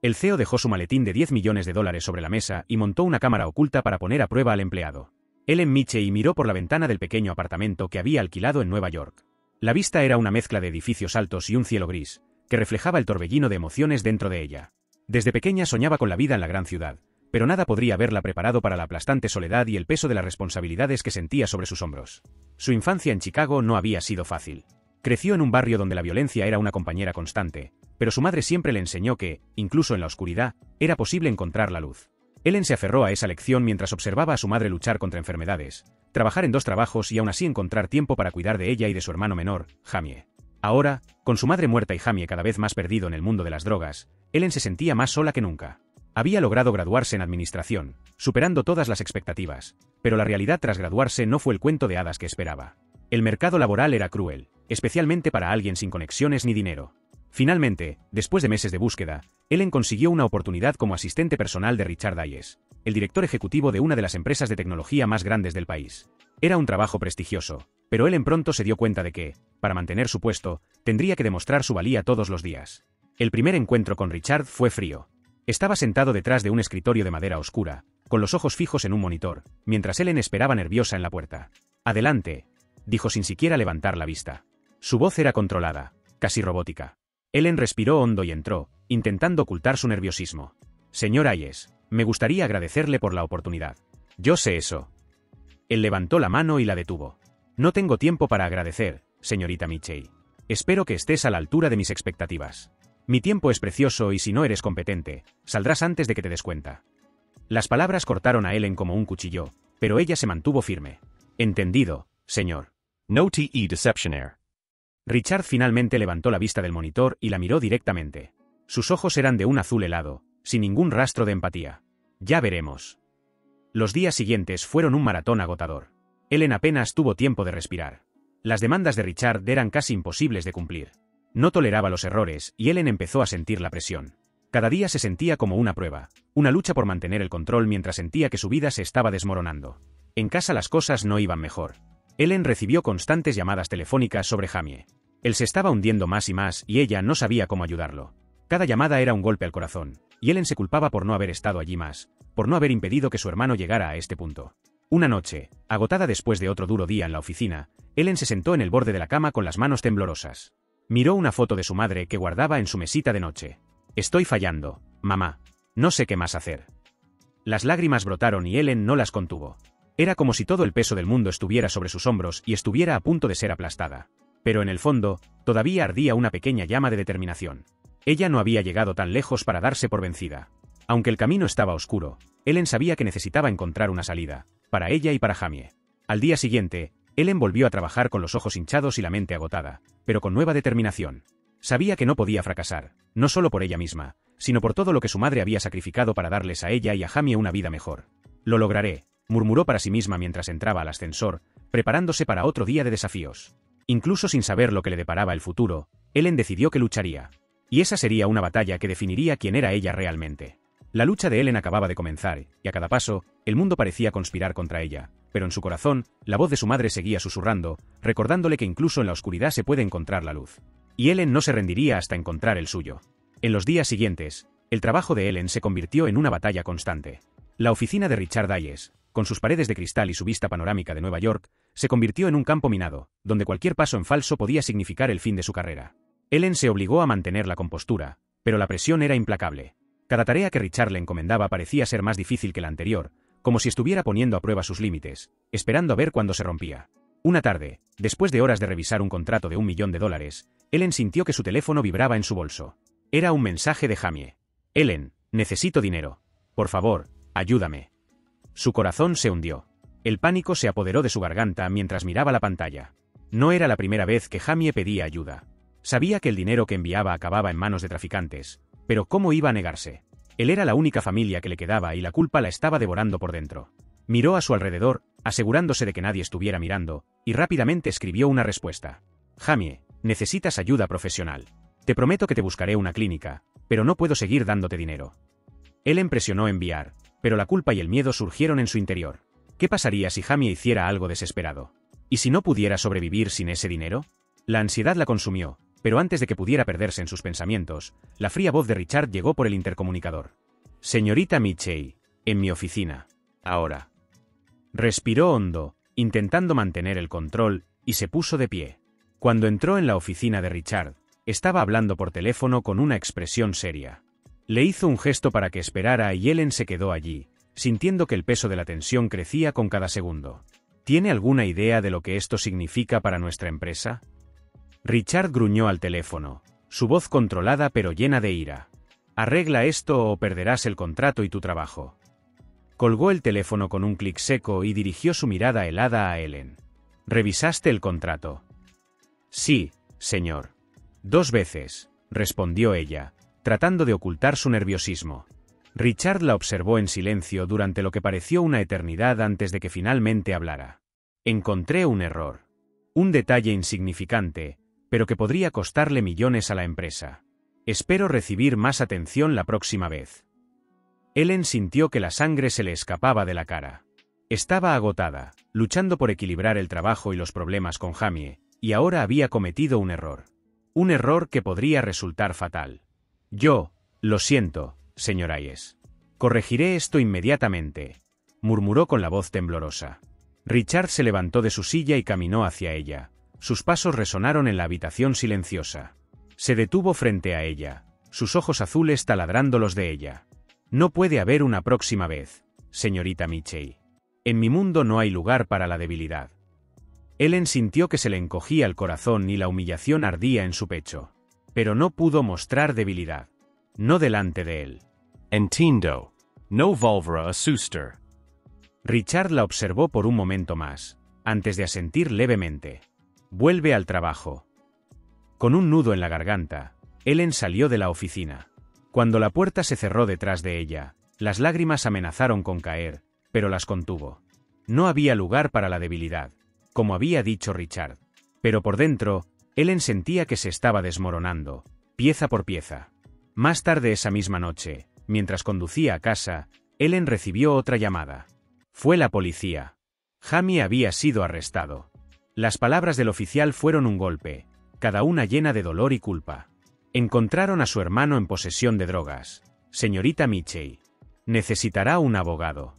El CEO dejó su maletín de $10 millones sobre la mesa y montó una cámara oculta para poner a prueba al empleado. Ellen Mitchell miró por la ventana del pequeño apartamento que había alquilado en Nueva York. La vista era una mezcla de edificios altos y un cielo gris, que reflejaba el torbellino de emociones dentro de ella. Desde pequeña soñaba con la vida en la gran ciudad, pero nada podría haberla preparado para la aplastante soledad y el peso de las responsabilidades que sentía sobre sus hombros. Su infancia en Chicago no había sido fácil. Creció en un barrio donde la violencia era una compañera constante, pero su madre siempre le enseñó que, incluso en la oscuridad, era posible encontrar la luz. Ellen se aferró a esa lección mientras observaba a su madre luchar contra enfermedades, trabajar en 2 trabajos y aún así encontrar tiempo para cuidar de ella y de su hermano menor, Jamie. Ahora, con su madre muerta y Jamie cada vez más perdido en el mundo de las drogas, Ellen se sentía más sola que nunca. Había logrado graduarse en administración, superando todas las expectativas, pero la realidad tras graduarse no fue el cuento de hadas que esperaba. El mercado laboral era cruel, especialmente para alguien sin conexiones ni dinero. Finalmente, después de meses de búsqueda, Ellen consiguió una oportunidad como asistente personal de Richard Hayes, el director ejecutivo de una de las empresas de tecnología más grandes del país. Era un trabajo prestigioso, pero Ellen pronto se dio cuenta de que, para mantener su puesto, tendría que demostrar su valía todos los días. El primer encuentro con Richard fue frío. Estaba sentado detrás de un escritorio de madera oscura, con los ojos fijos en un monitor, mientras Ellen esperaba nerviosa en la puerta. «Adelante», dijo sin siquiera levantar la vista. Su voz era controlada, casi robótica. Ellen respiró hondo y entró, intentando ocultar su nerviosismo. «Señor Hayes, me gustaría agradecerle por la oportunidad». «Yo sé eso». Él levantó la mano y la detuvo. «No tengo tiempo para agradecer, señorita Mitchell. Espero que estés a la altura de mis expectativas. Mi tiempo es precioso y si no eres competente, saldrás antes de que te des cuenta». Las palabras cortaron a Ellen como un cuchillo, pero ella se mantuvo firme. «Entendido, señor». No te decepcionar. Richard finalmente levantó la vista del monitor y la miró directamente. Sus ojos eran de un azul helado, sin ningún rastro de empatía. «Ya veremos». Los días siguientes fueron un maratón agotador. Ellen apenas tuvo tiempo de respirar. Las demandas de Richard eran casi imposibles de cumplir. No toleraba los errores y Ellen empezó a sentir la presión. Cada día se sentía como una prueba, una lucha por mantener el control mientras sentía que su vida se estaba desmoronando. En casa las cosas no iban mejor. Ellen recibió constantes llamadas telefónicas sobre Jamie. Él se estaba hundiendo más y más y ella no sabía cómo ayudarlo. Cada llamada era un golpe al corazón, y Ellen se culpaba por no haber estado allí más, por no haber impedido que su hermano llegara a este punto. Una noche, agotada después de otro duro día en la oficina, Ellen se sentó en el borde de la cama con las manos temblorosas. Miró una foto de su madre que guardaba en su mesita de noche. «Estoy fallando, mamá. No sé qué más hacer». Las lágrimas brotaron y Ellen no las contuvo. Era como si todo el peso del mundo estuviera sobre sus hombros y estuviera a punto de ser aplastada. Pero en el fondo, todavía ardía una pequeña llama de determinación. Ella no había llegado tan lejos para darse por vencida. Aunque el camino estaba oscuro, Ellen sabía que necesitaba encontrar una salida, para ella y para Jamie. Al día siguiente, Ellen volvió a trabajar con los ojos hinchados y la mente agotada, pero con nueva determinación. Sabía que no podía fracasar, no solo por ella misma, sino por todo lo que su madre había sacrificado para darles a ella y a Jamie una vida mejor. «Lo lograré», murmuró para sí misma mientras entraba al ascensor, preparándose para otro día de desafíos. Incluso sin saber lo que le deparaba el futuro, Ellen decidió que lucharía. Y esa sería una batalla que definiría quién era ella realmente. La lucha de Ellen acababa de comenzar, y a cada paso, el mundo parecía conspirar contra ella, pero en su corazón, la voz de su madre seguía susurrando, recordándole que incluso en la oscuridad se puede encontrar la luz. Y Ellen no se rendiría hasta encontrar el suyo. En los días siguientes, el trabajo de Ellen se convirtió en una batalla constante. La oficina de Richard Hayes, con sus paredes de cristal y su vista panorámica de Nueva York, se convirtió en un campo minado, donde cualquier paso en falso podía significar el fin de su carrera. Ellen se obligó a mantener la compostura, pero la presión era implacable. Cada tarea que Richard le encomendaba parecía ser más difícil que la anterior, como si estuviera poniendo a prueba sus límites, esperando a ver cuándo se rompía. Una tarde, después de horas de revisar un contrato de $1 millón, Ellen sintió que su teléfono vibraba en su bolso. Era un mensaje de Jamie. «Ellen, necesito dinero. Por favor, ayúdame». Su corazón se hundió. El pánico se apoderó de su garganta mientras miraba la pantalla. No era la primera vez que Jamie pedía ayuda. Sabía que el dinero que enviaba acababa en manos de traficantes, pero ¿cómo iba a negarse? Él era la única familia que le quedaba y la culpa la estaba devorando por dentro. Miró a su alrededor, asegurándose de que nadie estuviera mirando, y rápidamente escribió una respuesta. «Jamie, necesitas ayuda profesional. Te prometo que te buscaré una clínica, pero no puedo seguir dándote dinero». Ellen presionó enviar, pero la culpa y el miedo surgieron en su interior. ¿Qué pasaría si Jamie hiciera algo desesperado? ¿Y si no pudiera sobrevivir sin ese dinero? La ansiedad la consumió, pero antes de que pudiera perderse en sus pensamientos, la fría voz de Richard llegó por el intercomunicador. «Señorita Mitchell, en mi oficina. Ahora». Respiró hondo, intentando mantener el control, y se puso de pie. Cuando entró en la oficina de Richard, estaba hablando por teléfono con una expresión seria. Le hizo un gesto para que esperara y Ellen se quedó allí, sintiendo que el peso de la tensión crecía con cada segundo. ¿Tiene alguna idea de lo que esto significa para nuestra empresa? Richard gruñó al teléfono, su voz controlada pero llena de ira. «Arregla esto o perderás el contrato y tu trabajo». Colgó el teléfono con un clic seco y dirigió su mirada helada a Ellen. «¿Revisaste el contrato?» «Sí, señor». «2 veces», respondió ella, tratando de ocultar su nerviosismo. Richard la observó en silencio durante lo que pareció una eternidad antes de que finalmente hablara. «Encontré un error. Un detalle insignificante, pero que podría costarle millones a la empresa. Espero recibir más atención la próxima vez». Ellen sintió que la sangre se le escapaba de la cara. Estaba agotada, luchando por equilibrar el trabajo y los problemas con Jamie, y ahora había cometido un error. Un error que podría resultar fatal. «Yo, lo siento, señor Hayes. Corregiré esto inmediatamente», murmuró con la voz temblorosa. Richard se levantó de su silla y caminó hacia ella. Sus pasos resonaron en la habitación silenciosa. Se detuvo frente a ella, sus ojos azules taladrando los de ella. «No puede haber una próxima vez, señorita Mitchell. En mi mundo no hay lugar para la debilidad». Ellen sintió que se le encogía el corazón y la humillación ardía en su pecho. Pero no pudo mostrar debilidad. No delante de él. Entiendo. No volverá a suster. Richard la observó por un momento más, antes de asentir levemente. «Vuelve al trabajo». Con un nudo en la garganta, Ellen salió de la oficina. Cuando la puerta se cerró detrás de ella, las lágrimas amenazaron con caer, pero las contuvo. No había lugar para la debilidad, como había dicho Richard. Pero por dentro, Ellen sentía que se estaba desmoronando, pieza por pieza. Más tarde esa misma noche, mientras conducía a casa, Ellen recibió otra llamada. Fue la policía. Jamie había sido arrestado. Las palabras del oficial fueron un golpe, cada una llena de dolor y culpa. Encontraron a su hermano en posesión de drogas. «Señorita Mitchell. Necesitará un abogado».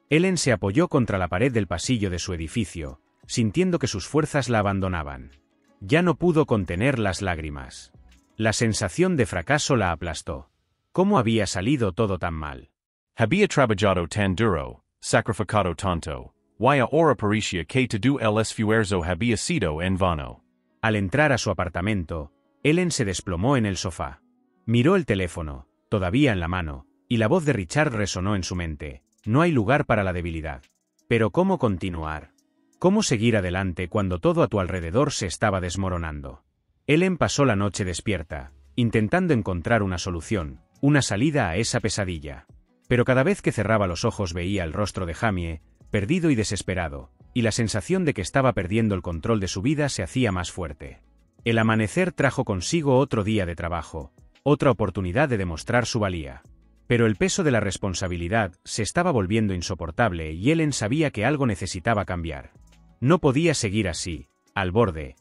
Ellen se apoyó contra la pared del pasillo de su edificio, sintiendo que sus fuerzas la abandonaban. Ya no pudo contener las lágrimas. La sensación de fracaso la aplastó. ¿Cómo había salido todo tan mal? Había trabajado tan duro, sacrificado tanto. Y ahora parecía que todo el esfuerzo había sido en vano. Al entrar a su apartamento, Ellen se desplomó en el sofá. Miró el teléfono, todavía en la mano, y la voz de Richard resonó en su mente. No hay lugar para la debilidad. Pero ¿cómo continuar? ¿Cómo seguir adelante cuando todo a tu alrededor se estaba desmoronando? Ellen pasó la noche despierta, intentando encontrar una solución, una salida a esa pesadilla. Pero cada vez que cerraba los ojos veía el rostro de Jamie, perdido y desesperado, y la sensación de que estaba perdiendo el control de su vida se hacía más fuerte. El amanecer trajo consigo otro día de trabajo, otra oportunidad de demostrar su valía. Pero el peso de la responsabilidad se estaba volviendo insoportable y Ellen sabía que algo necesitaba cambiar. No podía seguir así, al borde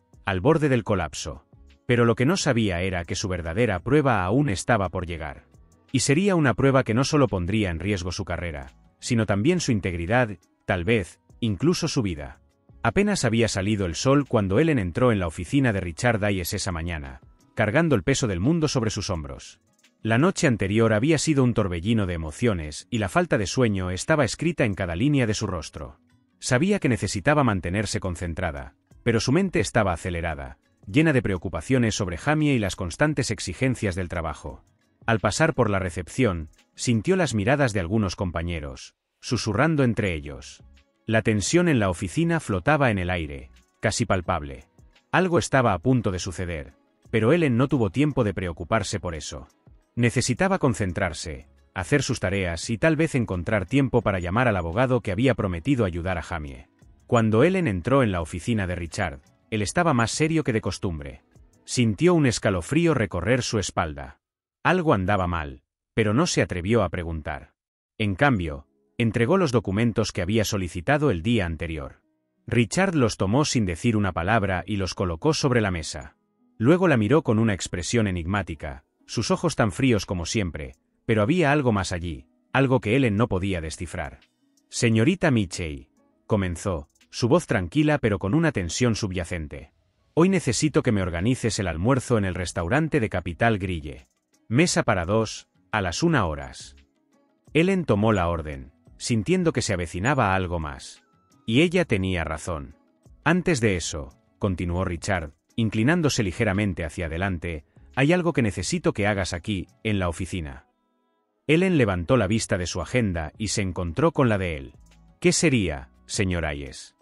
del colapso. Pero lo que no sabía era que su verdadera prueba aún estaba por llegar. Y sería una prueba que no solo pondría en riesgo su carrera, sino también su integridad, tal vez, incluso su vida. Apenas había salido el sol cuando Ellen entró en la oficina de Richard Hayes esa mañana, cargando el peso del mundo sobre sus hombros. La noche anterior había sido un torbellino de emociones y la falta de sueño estaba escrita en cada línea de su rostro. Sabía que necesitaba mantenerse concentrada, pero su mente estaba acelerada, llena de preocupaciones sobre Jamie y las constantes exigencias del trabajo. Al pasar por la recepción, sintió las miradas de algunos compañeros, susurrando entre ellos. La tensión en la oficina flotaba en el aire, casi palpable. Algo estaba a punto de suceder, pero Ellen no tuvo tiempo de preocuparse por eso. Necesitaba concentrarse, hacer sus tareas y tal vez encontrar tiempo para llamar al abogado que había prometido ayudar a Jamie. Cuando Ellen entró en la oficina de Richard, él estaba más serio que de costumbre. Sintió un escalofrío recorrer su espalda. Algo andaba mal, pero no se atrevió a preguntar. En cambio, entregó los documentos que había solicitado el día anterior. Richard los tomó sin decir una palabra y los colocó sobre la mesa. Luego la miró con una expresión enigmática, sus ojos tan fríos como siempre, pero había algo más allí, algo que Ellen no podía descifrar. Señorita Mitchell, comenzó, su voz tranquila pero con una tensión subyacente. Hoy necesito que me organices el almuerzo en el restaurante de Capital Grille. Mesa para 2, a las 1 horas. Ellen tomó la orden, sintiendo que se avecinaba algo más. Y ella tenía razón. Antes de eso, continuó Richard, inclinándose ligeramente hacia adelante, hay algo que necesito que hagas aquí, en la oficina. Ellen levantó la vista de su agenda y se encontró con la de él. ¿Qué sería, señor Hayes?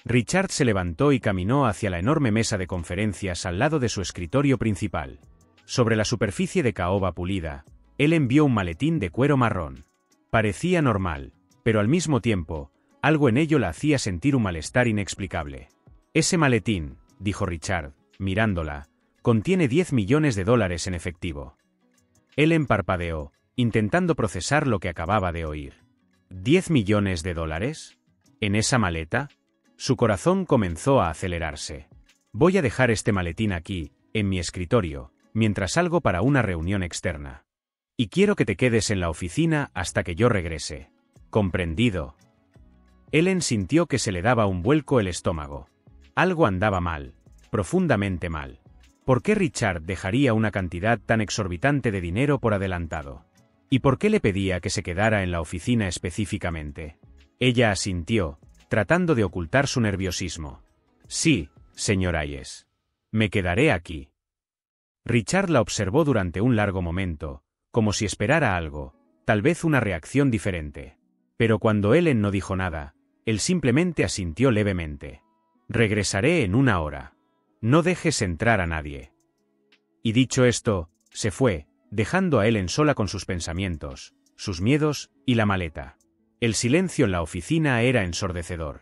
Richard se levantó y caminó hacia la enorme mesa de conferencias al lado de su escritorio principal. Sobre la superficie de caoba pulida, Ellen vio un maletín de cuero marrón. Parecía normal, pero al mismo tiempo, algo en ello la hacía sentir un malestar inexplicable. Ese maletín, dijo Richard, mirándola, contiene $10 millones en efectivo. Ellen parpadeó, intentando procesar lo que acababa de oír. ¿$10 millones? ¿En esa maleta? Su corazón comenzó a acelerarse. Voy a dejar este maletín aquí, en mi escritorio, mientras salgo para una reunión externa. Y quiero que te quedes en la oficina hasta que yo regrese. ¿Comprendido? Ellen sintió que se le daba un vuelco el estómago. Algo andaba mal, profundamente mal. ¿Por qué Richard dejaría una cantidad tan exorbitante de dinero por adelantado? ¿Y por qué le pedía que se quedara en la oficina específicamente? Ella asintió, tratando de ocultar su nerviosismo. Sí, señor Hayes. Me quedaré aquí. Richard la observó durante un largo momento, como si esperara algo, tal vez una reacción diferente. Pero cuando Ellen no dijo nada, él simplemente asintió levemente. Regresaré en 1 hora. No dejes entrar a nadie. Y dicho esto, se fue, dejando a Ellen sola con sus pensamientos, sus miedos y la maleta. El silencio en la oficina era ensordecedor.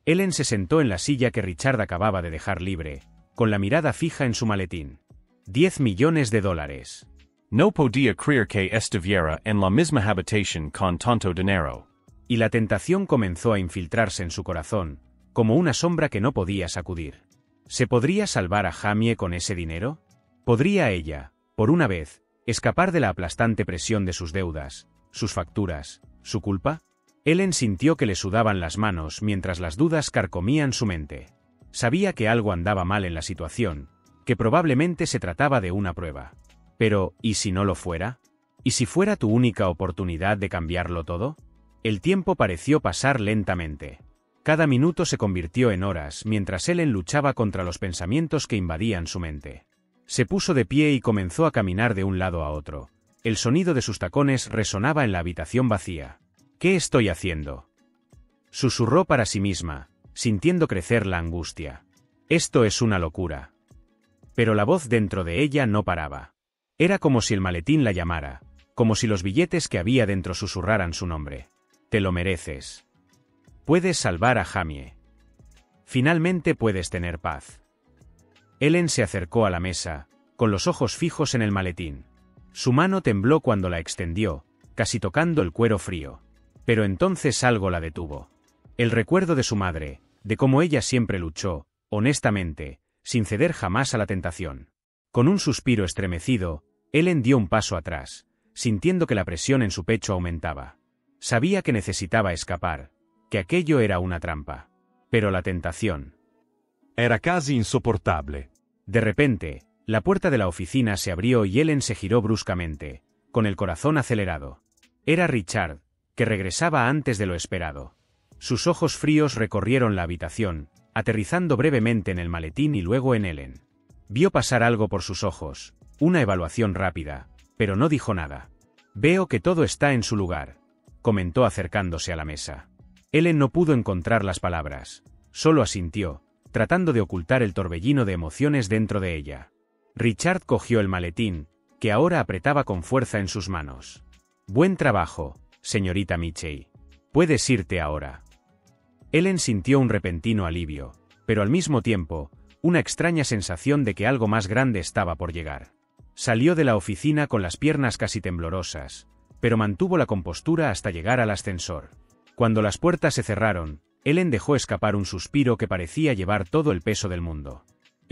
Ellen se sentó en la silla que Richard acababa de dejar libre, con la mirada fija en su maletín. $10 millones. No podía creer que estuviera en la misma habitación con tanto dinero. Y la tentación comenzó a infiltrarse en su corazón, como una sombra que no podía sacudir. ¿Se podría salvar a Jamie con ese dinero? ¿Podría ella, por una vez, escapar de la aplastante presión de sus deudas, sus facturas, su culpa? Ellen sintió que le sudaban las manos mientras las dudas carcomían su mente. Sabía que algo andaba mal en la situación, que probablemente se trataba de una prueba. Pero, ¿y si no lo fuera? ¿Y si fuera tu única oportunidad de cambiarlo todo? El tiempo pareció pasar lentamente. Cada minuto se convirtió en horas mientras Ellen luchaba contra los pensamientos que invadían su mente. Se puso de pie y comenzó a caminar de un lado a otro. El sonido de sus tacones resonaba en la habitación vacía. ¿Qué estoy haciendo?, susurró para sí misma, sintiendo crecer la angustia. Esto es una locura. Pero la voz dentro de ella no paraba. Era como si el maletín la llamara, como si los billetes que había dentro susurraran su nombre. Te lo mereces. Puedes salvar a Jamie. Finalmente puedes tener paz. Ellen se acercó a la mesa, con los ojos fijos en el maletín. Su mano tembló cuando la extendió, casi tocando el cuero frío. Pero entonces algo la detuvo. El recuerdo de su madre, de cómo ella siempre luchó, honestamente, sin ceder jamás a la tentación. Con un suspiro estremecido, Ellen dio un paso atrás, sintiendo que la presión en su pecho aumentaba. Sabía que necesitaba escapar, que aquello era una trampa. Pero la tentación era casi insoportable. De repente, la puerta de la oficina se abrió y Ellen se giró bruscamente, con el corazón acelerado. Era Richard, que regresaba antes de lo esperado. Sus ojos fríos recorrieron la habitación, aterrizando brevemente en el maletín y luego en Ellen. Vio pasar algo por sus ojos, una evaluación rápida, pero no dijo nada. Veo que todo está en su lugar, comentó acercándose a la mesa. Ellen no pudo encontrar las palabras, solo asintió, tratando de ocultar el torbellino de emociones dentro de ella. Richard cogió el maletín, que ahora apretaba con fuerza en sus manos. Buen trabajo, señorita Mitchell. Puedes irte ahora. Ellen sintió un repentino alivio, pero al mismo tiempo, una extraña sensación de que algo más grande estaba por llegar. Salió de la oficina con las piernas casi temblorosas, pero mantuvo la compostura hasta llegar al ascensor. Cuando las puertas se cerraron, Ellen dejó escapar un suspiro que parecía llevar todo el peso del mundo.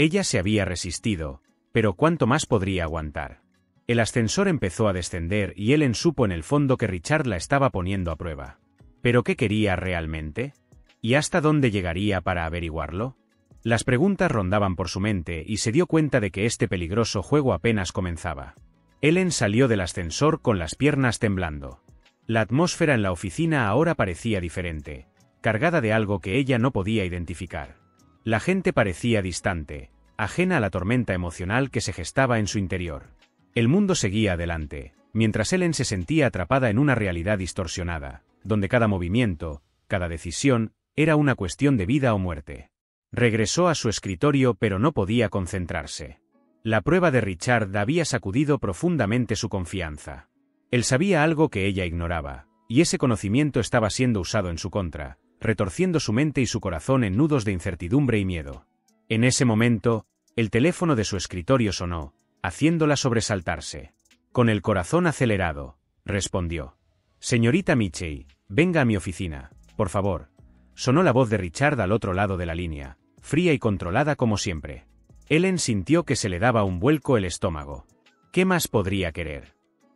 Ella se había resistido, pero ¿cuánto más podría aguantar? El ascensor empezó a descender y Ellen supo en el fondo que Richard la estaba poniendo a prueba. ¿Pero qué quería realmente? ¿Y hasta dónde llegaría para averiguarlo? Las preguntas rondaban por su mente y se dio cuenta de que este peligroso juego apenas comenzaba. Ellen salió del ascensor con las piernas temblando. La atmósfera en la oficina ahora parecía diferente, cargada de algo que ella no podía identificar. La gente parecía distante, ajena a la tormenta emocional que se gestaba en su interior. El mundo seguía adelante, mientras Ellen se sentía atrapada en una realidad distorsionada, donde cada movimiento, cada decisión, era una cuestión de vida o muerte. Regresó a su escritorio pero no podía concentrarse. La prueba de Richard había sacudido profundamente su confianza. Él sabía algo que ella ignoraba, y ese conocimiento estaba siendo usado en su contra, retorciendo su mente y su corazón en nudos de incertidumbre y miedo. En ese momento, el teléfono de su escritorio sonó, haciéndola sobresaltarse. Con el corazón acelerado, respondió. «Señorita Mitchell, venga a mi oficina, por favor». Sonó la voz de Richard al otro lado de la línea, fría y controlada como siempre. Ellen sintió que se le daba un vuelco el estómago. ¿Qué más podría querer?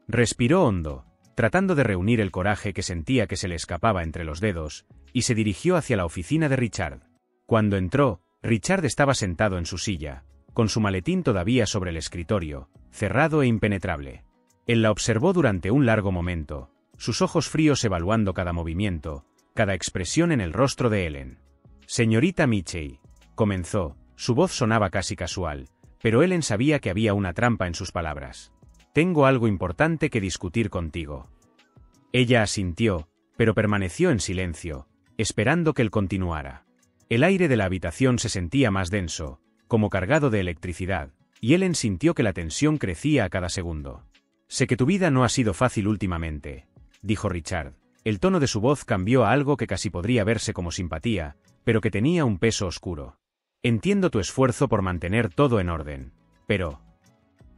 Respiró hondo, tratando de reunir el coraje que sentía que se le escapaba entre los dedos, y se dirigió hacia la oficina de Richard. Cuando entró, Richard estaba sentado en su silla, con su maletín todavía sobre el escritorio, cerrado e impenetrable. Él la observó durante un largo momento, sus ojos fríos evaluando cada movimiento, cada expresión en el rostro de Ellen. «Señorita Mitchell», comenzó, su voz sonaba casi casual, pero Ellen sabía que había una trampa en sus palabras. «Tengo algo importante que discutir contigo». Ella asintió, pero permaneció en silencio, esperando que él continuara. El aire de la habitación se sentía más denso, como cargado de electricidad, y Ellen sintió que la tensión crecía a cada segundo. «Sé que tu vida no ha sido fácil últimamente», dijo Richard. El tono de su voz cambió a algo que casi podría verse como simpatía, pero que tenía un peso oscuro. «Entiendo tu esfuerzo por mantener todo en orden, pero...».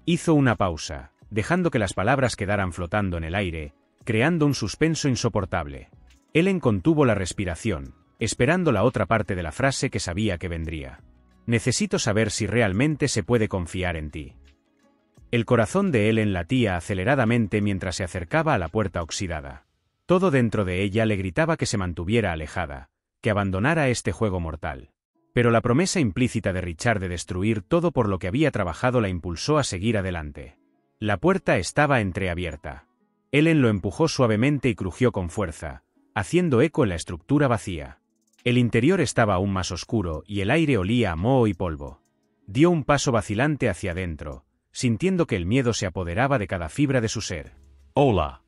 Hizo una pausa, dejando que las palabras quedaran flotando en el aire, creando un suspenso insoportable. Ellen contuvo la respiración, esperando la otra parte de la frase que sabía que vendría. «Necesito saber si realmente se puede confiar en ti». El corazón de Ellen latía aceleradamente mientras se acercaba a la puerta oxidada. Todo dentro de ella le gritaba que se mantuviera alejada, que abandonara este juego mortal. Pero la promesa implícita de Richard de destruir todo por lo que había trabajado la impulsó a seguir adelante. La puerta estaba entreabierta. Ellen lo empujó suavemente y crujió con fuerza, haciendo eco en la estructura vacía. El interior estaba aún más oscuro y el aire olía a moho y polvo. Dio un paso vacilante hacia adentro, sintiendo que el miedo se apoderaba de cada fibra de su ser. Hola.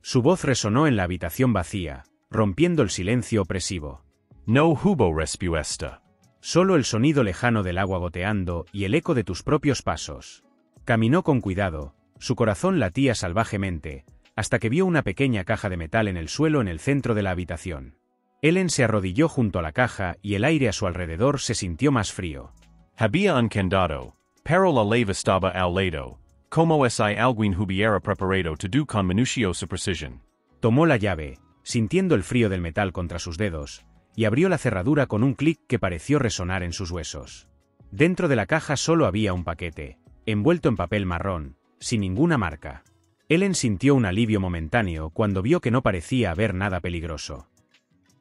Su voz resonó en la habitación vacía, rompiendo el silencio opresivo. No hubo respuesta. Solo el sonido lejano del agua goteando y el eco de tus propios pasos. Caminó con cuidado, su corazón latía salvajemente, hasta que vio una pequeña caja de metal en el suelo en el centro de la habitación. Ellen se arrodilló junto a la caja y el aire a su alrededor se sintió más frío. Había un candado, pero la llave estaba al lado, como si alguien hubiera preparado todo con minuciosa precisión. Tomó la llave, sintiendo el frío del metal contra sus dedos, y abrió la cerradura con un clic que pareció resonar en sus huesos. Dentro de la caja solo había un paquete, envuelto en papel marrón, sin ninguna marca. Ellen sintió un alivio momentáneo cuando vio que no parecía haber nada peligroso.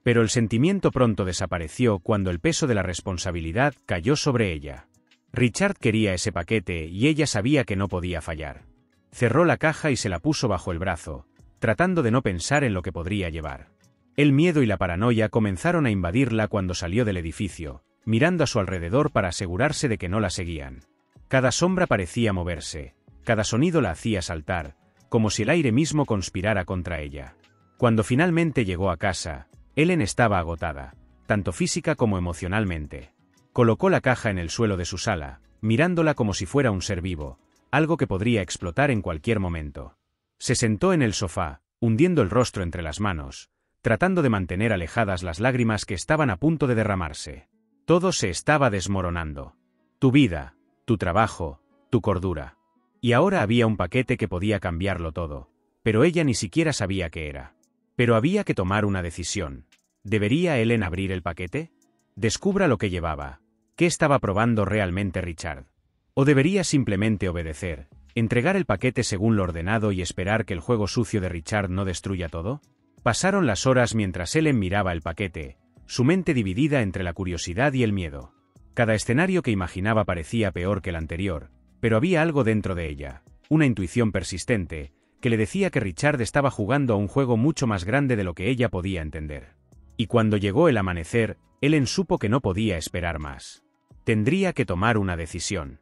Pero el sentimiento pronto desapareció cuando el peso de la responsabilidad cayó sobre ella. Richard quería ese paquete y ella sabía que no podía fallar. Cerró la caja y se la puso bajo el brazo, tratando de no pensar en lo que podría llevar. El miedo y la paranoia comenzaron a invadirla cuando salió del edificio, mirando a su alrededor para asegurarse de que no la seguían. Cada sombra parecía moverse, cada sonido la hacía saltar, como si el aire mismo conspirara contra ella. Cuando finalmente llegó a casa, Ellen estaba agotada, tanto física como emocionalmente. Colocó la caja en el suelo de su sala, mirándola como si fuera un ser vivo, algo que podría explotar en cualquier momento. Se sentó en el sofá, hundiendo el rostro entre las manos, tratando de mantener alejadas las lágrimas que estaban a punto de derramarse. Todo se estaba desmoronando. Tu vida, tu trabajo, tu cordura. Y ahora había un paquete que podía cambiarlo todo, pero ella ni siquiera sabía qué era. Pero había que tomar una decisión. ¿Debería Ellen abrir el paquete? Descubra lo que llevaba. ¿Qué estaba probando realmente Richard? ¿O debería simplemente obedecer, entregar el paquete según lo ordenado y esperar que el juego sucio de Richard no destruya todo? Pasaron las horas mientras Ellen miraba el paquete, su mente dividida entre la curiosidad y el miedo. Cada escenario que imaginaba parecía peor que el anterior, pero había algo dentro de ella, una intuición persistente, que le decía que Richard estaba jugando a un juego mucho más grande de lo que ella podía entender. Y cuando llegó el amanecer, Ellen supo que no podía esperar más. Tendría que tomar una decisión.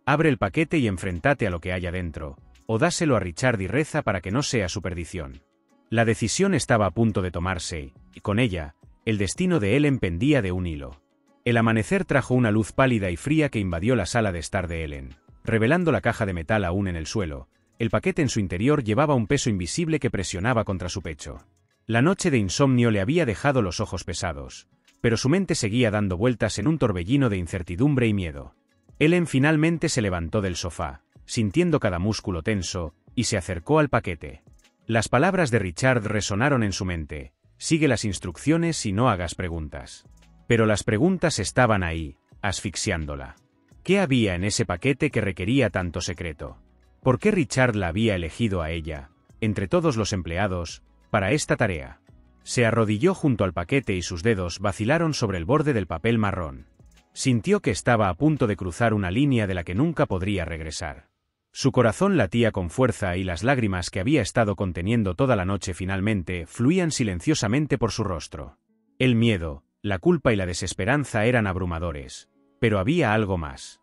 Abre el paquete y enfréntate a lo que haya dentro, o dáselo a Richard y reza para que no sea su perdición. La decisión estaba a punto de tomarse, y con ella, el destino de Ellen pendía de un hilo. El amanecer trajo una luz pálida y fría que invadió la sala de estar de Ellen, revelando la caja de metal aún en el suelo. El paquete en su interior llevaba un peso invisible que presionaba contra su pecho. La noche de insomnio le había dejado los ojos pesados, pero su mente seguía dando vueltas en un torbellino de incertidumbre y miedo. Ellen finalmente se levantó del sofá, sintiendo cada músculo tenso, y se acercó al paquete. Las palabras de Richard resonaron en su mente: sigue las instrucciones y no hagas preguntas. Pero las preguntas estaban ahí, asfixiándola. ¿Qué había en ese paquete que requería tanto secreto? ¿Por qué Richard la había elegido a ella, entre todos los empleados, para esta tarea? Se arrodilló junto al paquete y sus dedos vacilaron sobre el borde del papel marrón. Sintió que estaba a punto de cruzar una línea de la que nunca podría regresar. Su corazón latía con fuerza y las lágrimas que había estado conteniendo toda la noche finalmente fluían silenciosamente por su rostro. El miedo, la culpa y la desesperanza eran abrumadores, pero había algo más.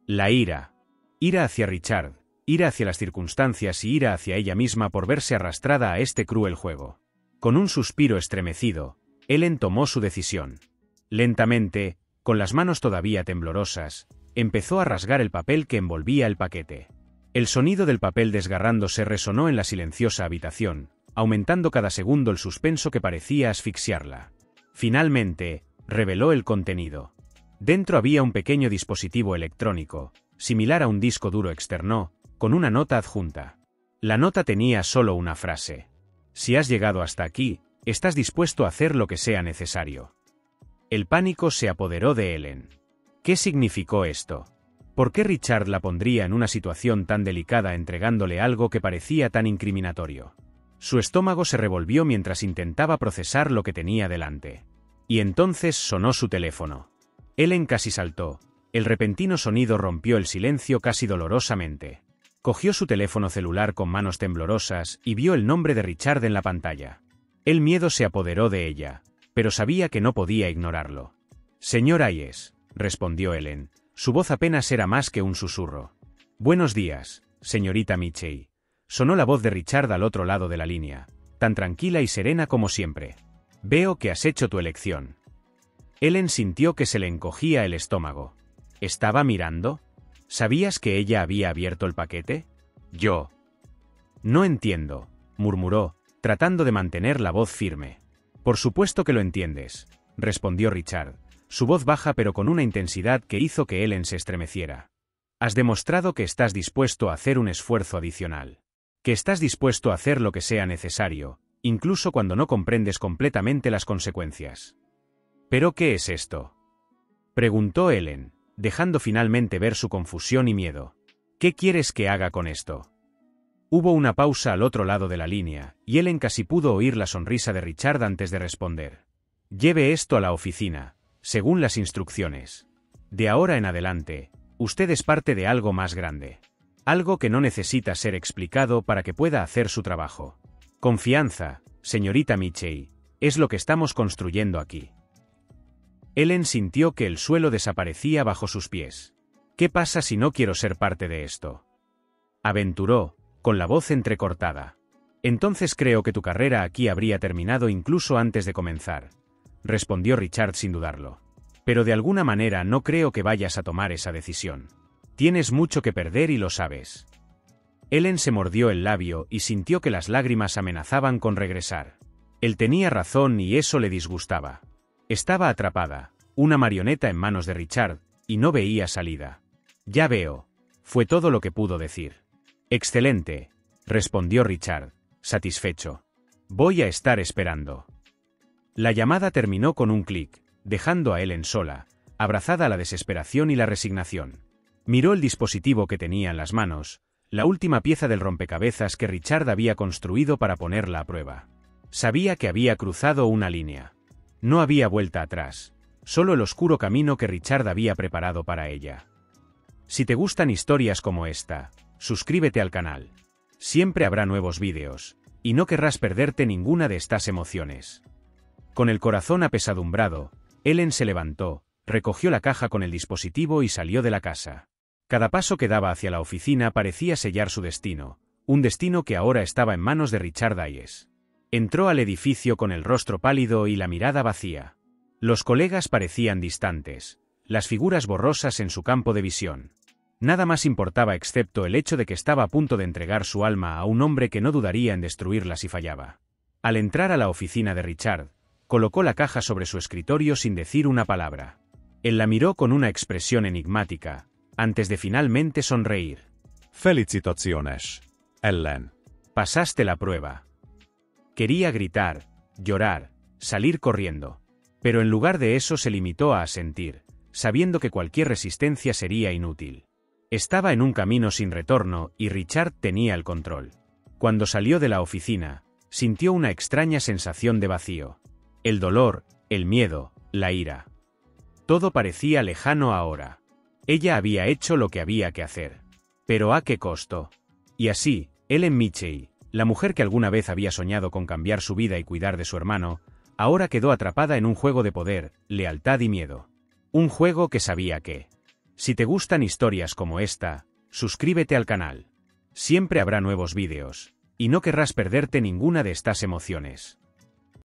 La ira. Ira hacia Richard, ira hacia las circunstancias y ira hacia ella misma por verse arrastrada a este cruel juego. Con un suspiro estremecido, Ellen tomó su decisión. Lentamente, con las manos todavía temblorosas, empezó a rasgar el papel que envolvía el paquete. El sonido del papel desgarrándose resonó en la silenciosa habitación, aumentando cada segundo el suspenso que parecía asfixiarla. Finalmente, reveló el contenido. Dentro había un pequeño dispositivo electrónico, similar a un disco duro externo, con una nota adjunta. La nota tenía solo una frase: si has llegado hasta aquí, estás dispuesto a hacer lo que sea necesario. El pánico se apoderó de Ellen. ¿Qué significó esto? ¿Por qué Richard la pondría en una situación tan delicada entregándole algo que parecía tan incriminatorio? Su estómago se revolvió mientras intentaba procesar lo que tenía delante. Y entonces sonó su teléfono. Ellen casi saltó. El repentino sonido rompió el silencio casi dolorosamente. Cogió su teléfono celular con manos temblorosas y vio el nombre de Richard en la pantalla. El miedo se apoderó de ella, pero sabía que no podía ignorarlo. «Señor Hayes», respondió Ellen. Su voz apenas era más que un susurro. «Buenos días, señorita Mitchell». Sonó la voz de Richard al otro lado de la línea, tan tranquila y serena como siempre. «Veo que has hecho tu elección». Ellen sintió que se le encogía el estómago. ¿Estaba mirando? ¿Sabías que ella había abierto el paquete? Yo. No entiendo, murmuró, tratando de mantener la voz firme. Por supuesto que lo entiendes, respondió Richard, su voz baja pero con una intensidad que hizo que Ellen se estremeciera. Has demostrado que estás dispuesto a hacer un esfuerzo adicional. Que estás dispuesto a hacer lo que sea necesario, incluso cuando no comprendes completamente las consecuencias. ¿Pero qué es esto?, preguntó Ellen, dejando finalmente ver su confusión y miedo. ¿Qué quieres que haga con esto? Hubo una pausa al otro lado de la línea, y Ellen casi pudo oír la sonrisa de Richard antes de responder. Lleve esto a la oficina, según las instrucciones. De ahora en adelante, usted es parte de algo más grande. Algo que no necesita ser explicado para que pueda hacer su trabajo. Confianza, señorita Mitchell, es lo que estamos construyendo aquí. Ellen sintió que el suelo desaparecía bajo sus pies. ¿Qué pasa si no quiero ser parte de esto?, aventuró, con la voz entrecortada. Entonces creo que tu carrera aquí habría terminado incluso antes de comenzar, respondió Richard sin dudarlo. Pero de alguna manera no creo que vayas a tomar esa decisión. Tienes mucho que perder y lo sabes. Ellen se mordió el labio y sintió que las lágrimas amenazaban con regresar. Él tenía razón y eso le disgustaba. Estaba atrapada, una marioneta en manos de Richard, y no veía salida. Ya veo, fue todo lo que pudo decir. Excelente, respondió Richard, satisfecho. Voy a estar esperando. La llamada terminó con un clic, dejando a Ellen sola, abrazada a la desesperación y la resignación. Miró el dispositivo que tenía en las manos, la última pieza del rompecabezas que Richard había construido para ponerla a prueba. Sabía que había cruzado una línea. No había vuelta atrás, solo el oscuro camino que Richard había preparado para ella. Si te gustan historias como esta, suscríbete al canal. Siempre habrá nuevos vídeos, y no querrás perderte ninguna de estas emociones. Con el corazón apesadumbrado, Ellen se levantó, recogió la caja con el dispositivo y salió de la casa. Cada paso que daba hacia la oficina parecía sellar su destino, un destino que ahora estaba en manos de Richard Hayes. Entró al edificio con el rostro pálido y la mirada vacía. Los colegas parecían distantes, las figuras borrosas en su campo de visión. Nada más importaba excepto el hecho de que estaba a punto de entregar su alma a un hombre que no dudaría en destruirla si fallaba. Al entrar a la oficina de Richard, colocó la caja sobre su escritorio sin decir una palabra. Él la miró con una expresión enigmática, antes de finalmente sonreír. Felicitaciones, Ellen. Pasaste la prueba. Quería gritar, llorar, salir corriendo. Pero en lugar de eso se limitó a asentir, sabiendo que cualquier resistencia sería inútil. Estaba en un camino sin retorno y Richard tenía el control. Cuando salió de la oficina, sintió una extraña sensación de vacío. El dolor, el miedo, la ira. Todo parecía lejano ahora. Ella había hecho lo que había que hacer. Pero ¿a qué costo? Y así, Ellen Mitchell, la mujer que alguna vez había soñado con cambiar su vida y cuidar de su hermano, ahora quedó atrapada en un juego de poder, lealtad y miedo. Un juego que sabía que... Si te gustan historias como esta, suscríbete al canal. Siempre habrá nuevos vídeos, y no querrás perderte ninguna de estas emociones.